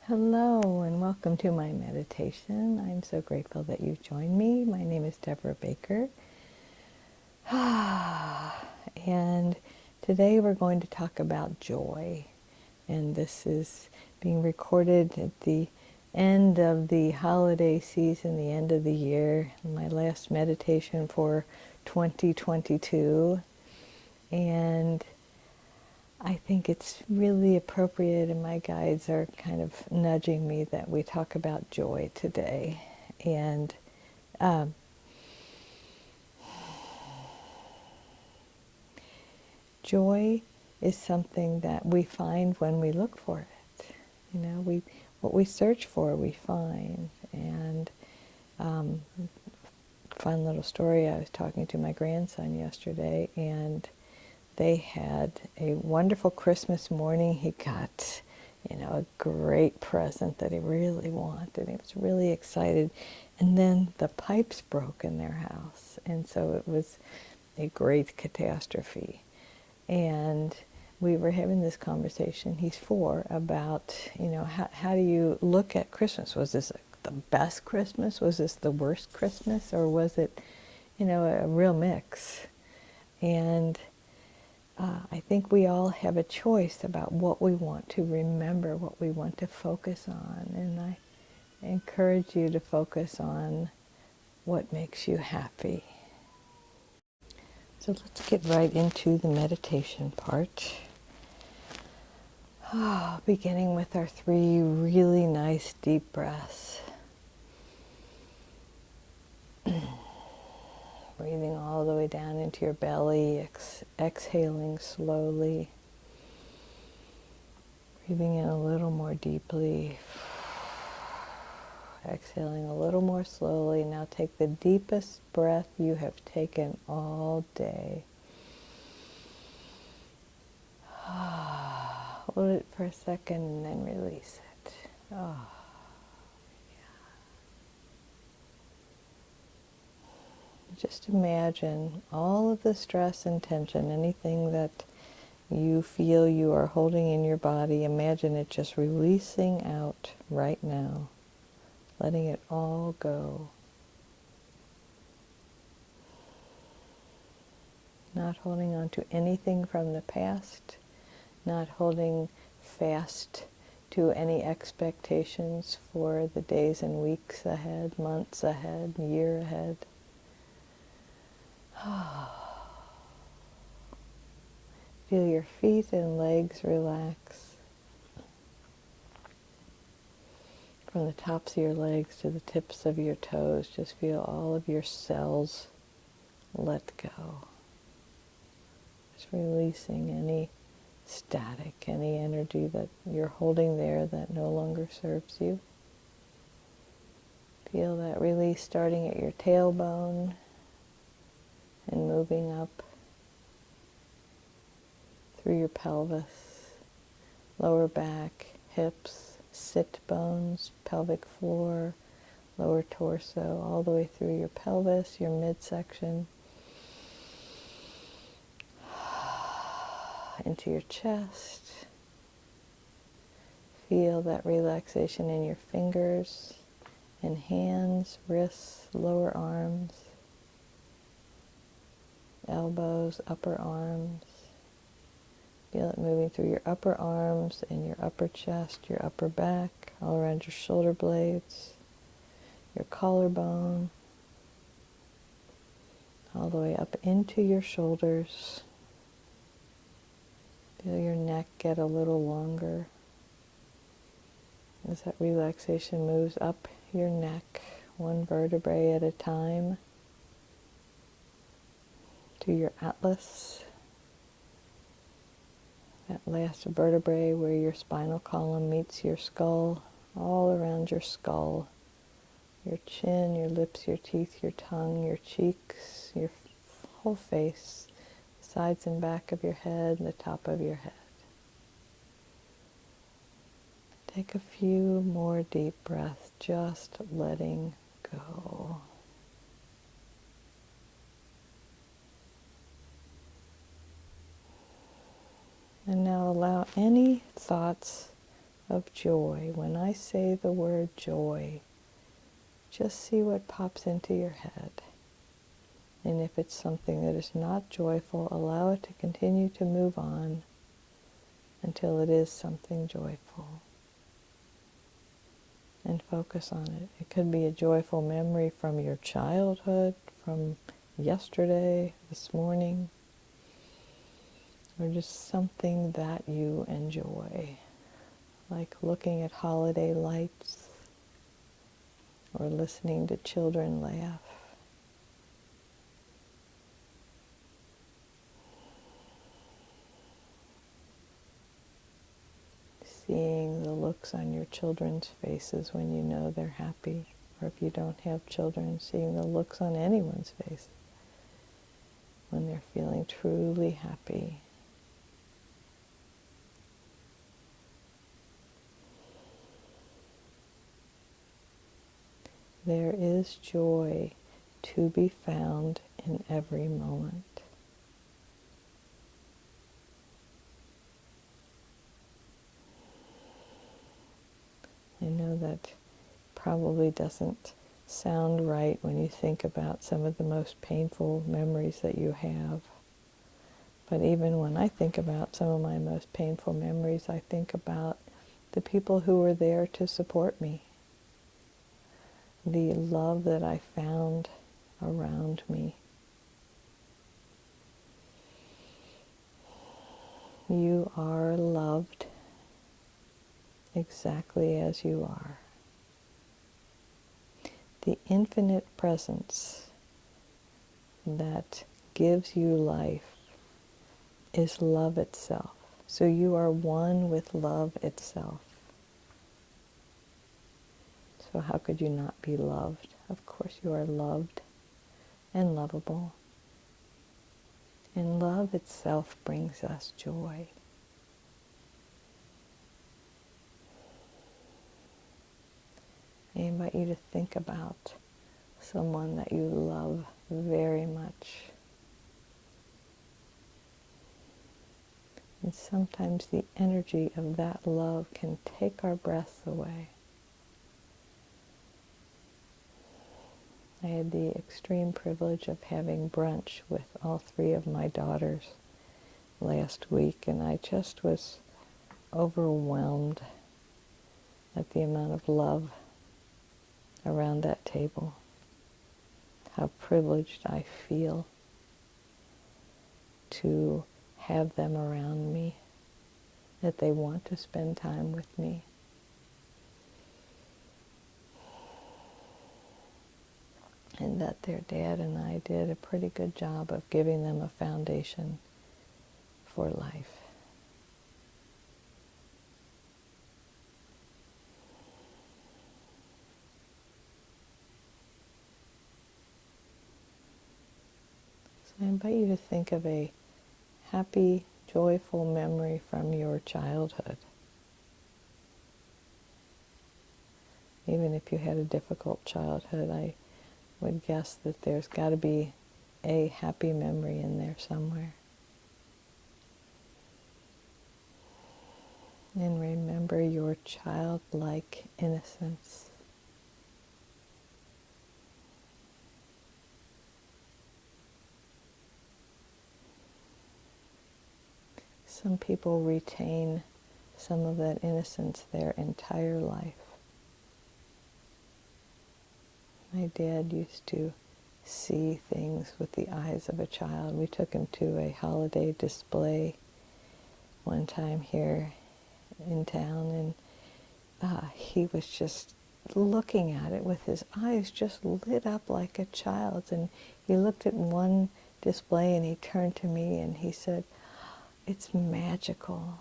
Hello and welcome to my meditation. I'm so grateful that you've joined me. My name is Debra Baker. And today we're going to talk about joy. And this is being recorded at the end of the holiday season, the end of the year, my last meditation for 2022. And I think it's really appropriate, and my guides are kind of nudging me that we talk about joy today. And joy is something that we find when we look for it. You know, what we search for, we find. And fun little story, I was talking to my grandson yesterday, and they had a wonderful Christmas morning. He got, a great present that he really wanted. He was really excited. And then the pipes broke in their house. And so it was a great catastrophe. And we were having this conversation, he's 4, about, how do you look at Christmas? Was this the best Christmas? Was this the worst Christmas? Or was it, a real mix? And I think we all have a choice about what we want to remember, what we want to focus on. And I encourage you to focus on what makes you happy. So let's get right into the meditation part. Beginning with our 3 really nice deep breaths. Breathing all the way down into your belly, exhaling slowly. Breathing in a little more deeply. Exhaling a little more slowly. Now take the deepest breath you have taken all day. Hold it for a second and then release it. Just imagine all of the stress and tension, anything that you feel you are holding in your body, imagine it just releasing out right now, letting it all go. Not holding on to anything from the past, not holding fast to any expectations for the days and weeks ahead, months ahead, year ahead. Feel your feet and legs relax. From the tops of your legs to the tips of your toes, just feel all of your cells let go. Just releasing any static, any energy that you're holding there that no longer serves you. Feel that release starting at your tailbone and moving up through your pelvis, lower back, hips, sit bones, pelvic floor, lower torso, all the way through your pelvis, your midsection, into your chest. Feel that relaxation in your fingers and hands, wrists, lower arms, elbows, upper arms. Feel it moving through your upper arms and your upper chest, your upper back, all around your shoulder blades, your collarbone, all the way up into your shoulders. Feel your neck get a little longer as that relaxation moves up your neck, one vertebrae at a time, to your atlas, that last vertebrae where your spinal column meets your skull, all around your skull, your chin, your lips, your teeth, your tongue, your cheeks, your whole face, sides and back of your head, the top of your head. Take a few more deep breaths, just letting go. And now allow any thoughts of joy. When I say the word joy, just see what pops into your head. And if it's something that is not joyful, allow it to continue to move on until it is something joyful. And focus on it. It could be a joyful memory from your childhood, from yesterday, this morning, or just something that you enjoy, like looking at holiday lights or listening to children laugh. Seeing the looks on your children's faces when you know they're happy, or if you don't have children, seeing the looks on anyone's face when they're feeling truly happy. There is joy to be found in every moment. I know that probably doesn't sound right when you think about some of the most painful memories that you have. But even when I think about some of my most painful memories, I think about the people who were there to support me, the love that I found around me. You are loved exactly as you are. The infinite presence that gives you life is love itself. So you are one with love itself. So how could you not be loved? Of course you are loved and lovable. And love itself brings us joy. I invite you to think about someone that you love very much. And sometimes the energy of that love can take our breaths away. I had the extreme privilege of having brunch with all three of my daughters last week, and I just was overwhelmed at the amount of love around that table. How privileged I feel to have them around me, that they want to spend time with me. And that their dad and I did a pretty good job of giving them a foundation for life. So I invite you to think of a happy, joyful memory from your childhood. Even if you had a difficult childhood, I would guess that there's got to be a happy memory in there somewhere. And remember your childlike innocence. Some people retain some of that innocence their entire life. My dad used to see things with the eyes of a child. We took him to a holiday display one time here in town, and he was just looking at it with his eyes just lit up like a child's. And he looked at one display and he turned to me and he said, "It's magical."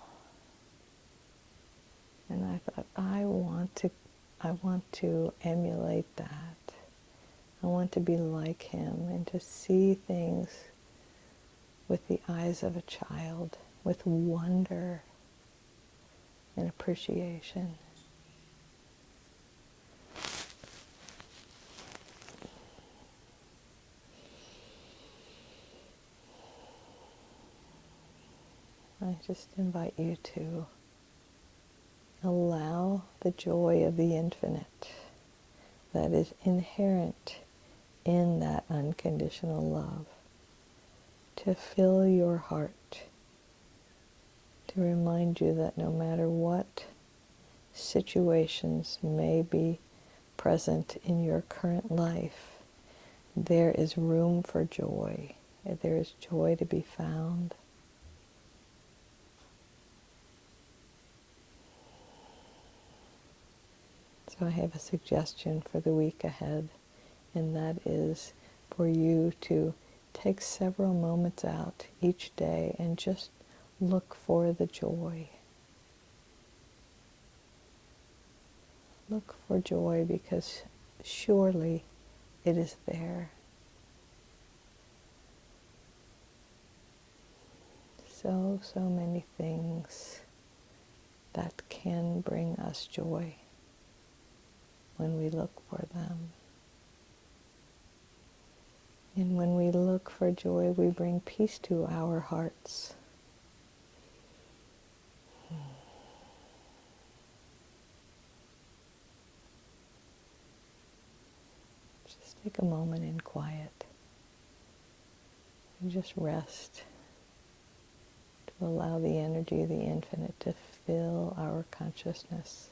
And I thought, I want to emulate that. I want to be like him and to see things with the eyes of a child, with wonder and appreciation. I just invite you to Allow the joy of the infinite that is inherent in that unconditional love to fill your heart, to remind you that no matter what situations may be present in your current life, there is room for joy. There is joy to be found. So I have a suggestion for the week ahead, and that is for you to take several moments out each day and just look for the joy. Look for joy, because surely it is there. So many things that can bring us joy when we look for them. And when we look for joy, we bring peace to our hearts. Just take a moment in quiet and just rest, to allow the energy of the infinite to fill our consciousness.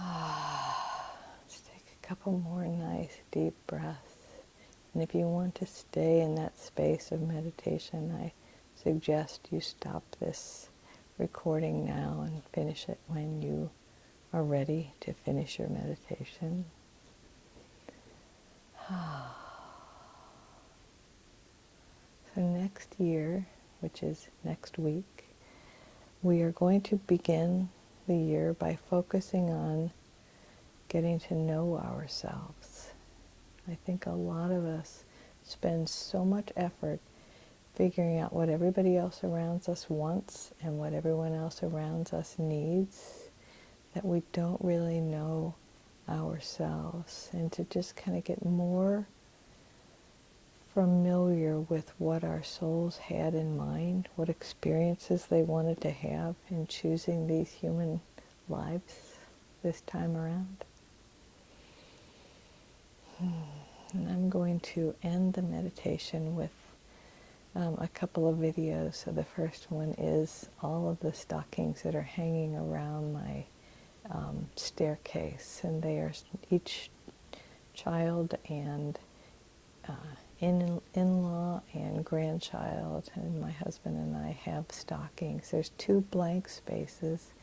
Let's take a couple more nice deep breaths. And if you want to stay in that space of meditation, I suggest you stop this recording now and finish it when you are ready to finish your meditation. So next year, which is next week, we are going to begin the year by focusing on getting to know ourselves. I think a lot of us spend so much effort figuring out what everybody else around us wants and what everyone else around us needs, that we don't really know ourselves. And to just kind of get more familiar with what our souls had in mind, what experiences they wanted to have in choosing these human lives this time around. And I'm going to end the meditation with a couple of videos. So the first one is all of the stockings that are hanging around my staircase, and they are each child and in-law and grandchild, and my husband and I have stockings. There's 2 blank spaces,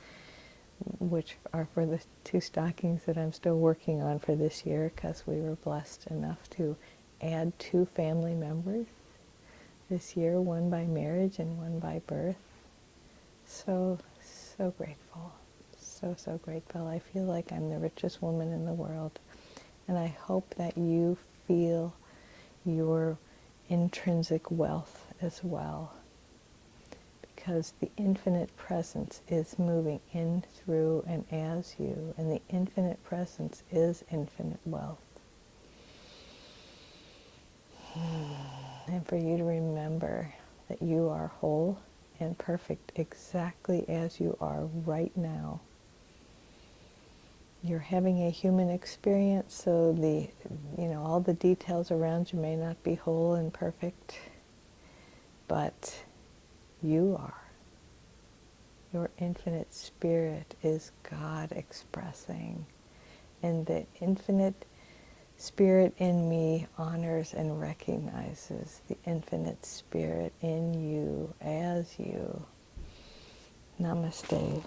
which are for the 2 stockings that I'm still working on for this year, because we were blessed enough to add 2 family members this year, one by marriage and one by birth. So grateful. So grateful. I feel like I'm the richest woman in the world. And I hope that you feel your intrinsic wealth as well, because the infinite presence is moving in, through, and as you, and the infinite presence is infinite wealth. And for you to remember that you are whole and perfect exactly as you are right now. You're having a human experience, so all the details around you may not be whole and perfect, but you are. Your infinite spirit is God expressing, and the infinite spirit in me honors and recognizes the infinite spirit in you as you. Namaste.